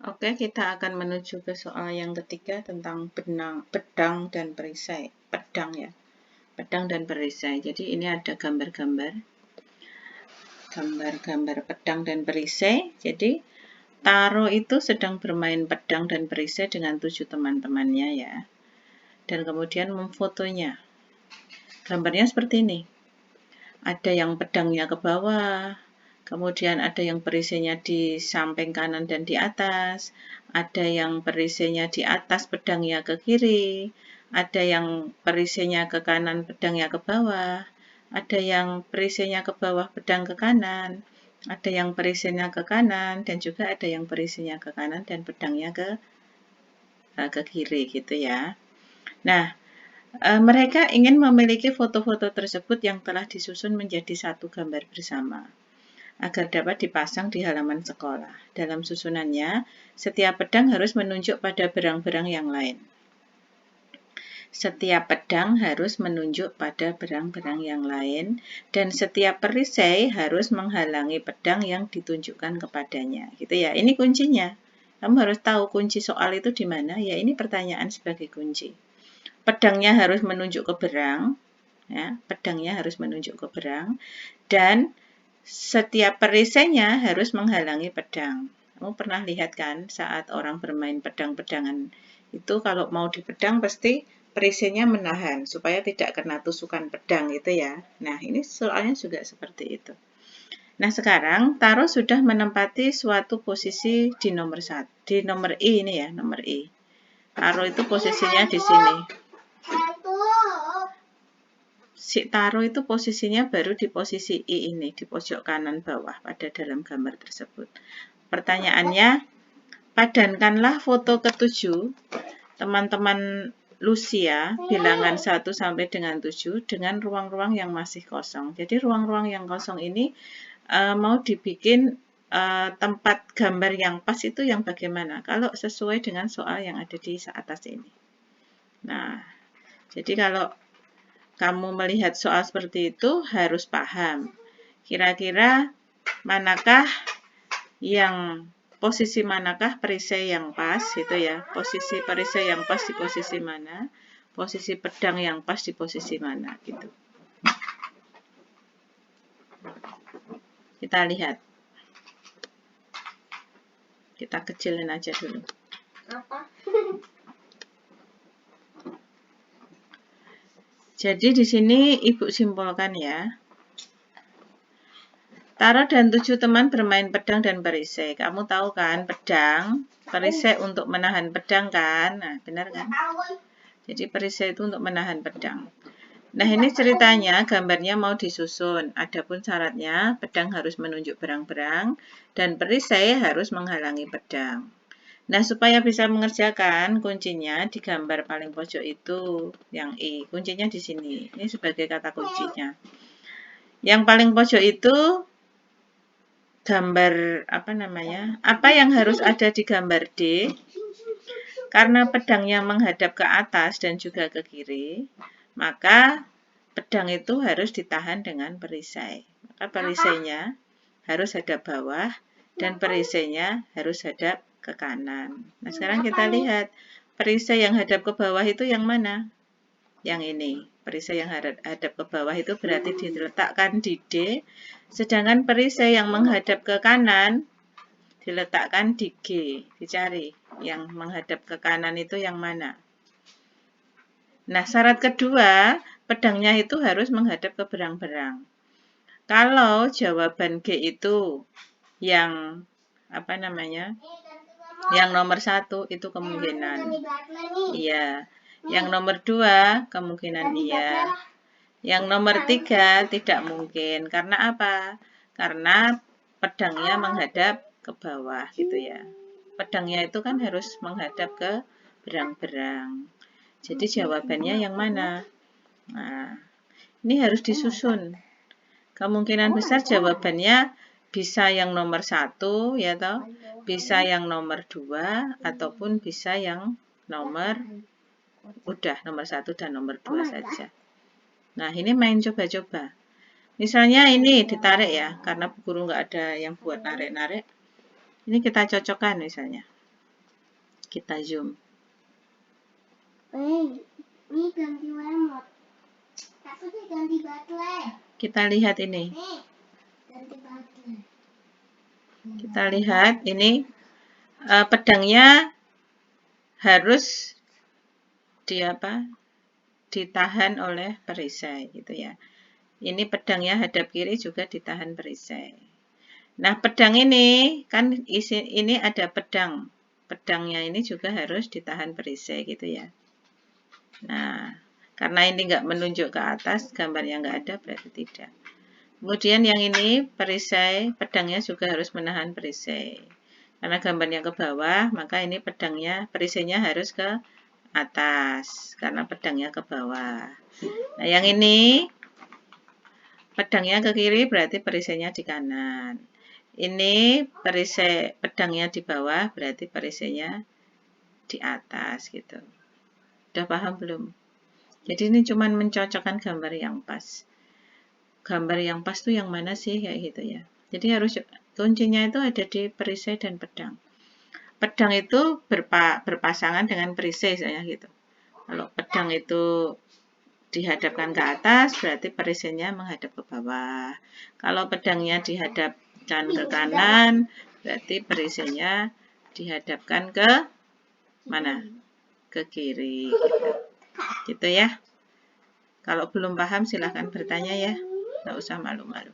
Oke, kita akan menuju ke soal yang ketiga tentang pedang dan perisai. Pedang ya, pedang dan perisai. Jadi ini ada gambar-gambar pedang dan perisai. Jadi Taro itu sedang bermain pedang dan perisai dengan 7 teman-temannya ya. Dan kemudian memfotonya. Gambarnya seperti ini. Ada yang pedangnya ke bawah, kemudian ada yang perisainya di samping kanan dan di atas, ada yang perisainya di atas pedangnya ke kiri, ada yang perisainya ke kanan pedangnya ke bawah, ada yang perisainya ke bawah pedang ke kanan, ada yang perisainya ke kanan, dan juga ada yang perisainya ke kanan dan pedangnya ke kiri gitu ya. Nah, mereka ingin memiliki foto-foto tersebut yang telah disusun menjadi satu gambar bersama, agar dapat dipasang di halaman sekolah. Dalam susunannya, setiap pedang harus menunjuk pada berang-berang yang lain. Setiap pedang harus menunjuk pada berang-berang yang lain, dan setiap perisai harus menghalangi pedang yang ditunjukkan kepadanya. Gitu ya, ini kuncinya. Kamu harus tahu kunci soal itu di mana. Ya, ini pertanyaan sebagai kunci. Pedangnya harus menunjuk ke berang, ya, pedangnya harus menunjuk ke berang, dan setiap perisainya harus menghalangi pedang. Kamu pernah lihat kan saat orang bermain pedang-pedangan itu kalau mau dipedang pasti perisainya menahan supaya tidak kena tusukan pedang gitu ya. Nah, ini soalnya juga seperti itu. Nah, sekarang Taro sudah menempati suatu posisi di nomor 1, di nomor I ini ya, nomor I. Taro itu posisinya di sini. Si Taro itu posisinya baru di posisi I ini, di pojok kanan bawah pada dalam gambar tersebut. Pertanyaannya, padankanlah foto ketujuh teman-teman Lucia, bilangan 1 sampai dengan 7, dengan ruang-ruang yang masih kosong. Jadi ruang-ruang yang kosong ini mau dibikin tempat gambar yang pas itu yang bagaimana? Kalau sesuai dengan soal yang ada di atas ini. Nah, jadi kalau kamu melihat soal seperti itu harus paham. Kira-kira manakah yang posisi manakah perisai yang pas gitu ya. Posisi perisai yang pas di posisi mana? Posisi pedang yang pas di posisi mana gitu. Kita lihat. Kita kecilin aja dulu. Apa? Jadi di sini Ibu simpulkan ya. Taro dan 7 teman bermain pedang dan perisai. Kamu tahu kan pedang, perisai untuk menahan pedang kan? Nah, benar kan? Jadi perisai itu untuk menahan pedang. Nah, ini ceritanya, gambarnya mau disusun. Adapun syaratnya, pedang harus menunjuk berang-berang dan perisai harus menghalangi pedang. Nah, supaya bisa mengerjakan, kuncinya di gambar paling pojok itu, yang I. Kuncinya di sini. Ini sebagai kata kuncinya. Yang paling pojok itu gambar apa namanya? Apa yang harus ada di gambar D? Karena pedangnya menghadap ke atas dan juga ke kiri, maka pedang itu harus ditahan dengan perisai. Maka perisainya harus hadap bawah dan perisainya harus hadap ke kanan. Nah, sekarang kita lihat perisai yang hadap ke bawah itu yang mana? Yang ini. Perisai yang hadap ke bawah itu berarti diletakkan di D, sedangkan perisai yang menghadap ke kanan diletakkan di G. Dicari yang menghadap ke kanan itu yang mana? Nah, syarat kedua, pedangnya itu harus menghadap ke berang-berang. Kalau jawaban G itu yang apa namanya? Yang nomor 1 itu kemungkinan iya. Yang nomor 2 kemungkinan iya. Yang nomor 3 tidak mungkin. Karena apa? Karena pedangnya menghadap ke bawah gitu ya. Pedangnya itu kan harus menghadap ke berang-berang. Jadi jawabannya yang mana? Nah, ini harus disusun. Kemungkinan besar jawabannya bisa yang nomor 1 ya toh, bisa yang nomor 2 ataupun bisa yang nomor nomor 1 dan nomor 2 saja. Nah, ini main coba-coba. Misalnya ini ditarik ya, karena guru nggak ada yang buat narik-narik. Ini kita cocokkan misalnya. Kita zoom. Ini ganti remote. Aku tuh ganti baterai. Kita lihat ini. Ganti baterai. Kita lihat ini pedangnya harus ditahan oleh perisai gitu ya. Ini pedangnya hadap kiri juga ditahan perisai. Nah, pedang ini kan ini ada pedang. Pedangnya ini juga harus ditahan perisai gitu ya. Nah, karena ini nggak menunjuk ke atas, gambarnya nggak ada berarti tidak. Kemudian yang ini perisai, pedangnya juga harus menahan perisai. Karena gambarnya ke bawah, maka ini pedangnya, perisainya harus ke atas karena pedangnya ke bawah. Nah, yang ini pedangnya ke kiri berarti perisainya di kanan. Ini perisai pedangnya di bawah berarti perisainya di atas gitu. Udah paham belum? Jadi ini cuma mencocokkan gambar yang pas. Gambar yang pas tuh yang mana sih kayak gitu ya. Jadi harus kuncinya itu ada di perisai dan pedang. Pedang itu berpasangan dengan perisai saya gitu. Kalau pedang itu dihadapkan ke atas berarti perisainya menghadap ke bawah. Kalau pedangnya dihadapkan ke kanan berarti perisainya dihadapkan ke mana? Ke kiri gitu. Gitu ya. Kalau belum paham silahkan bertanya ya. Nggak usah malu-malu.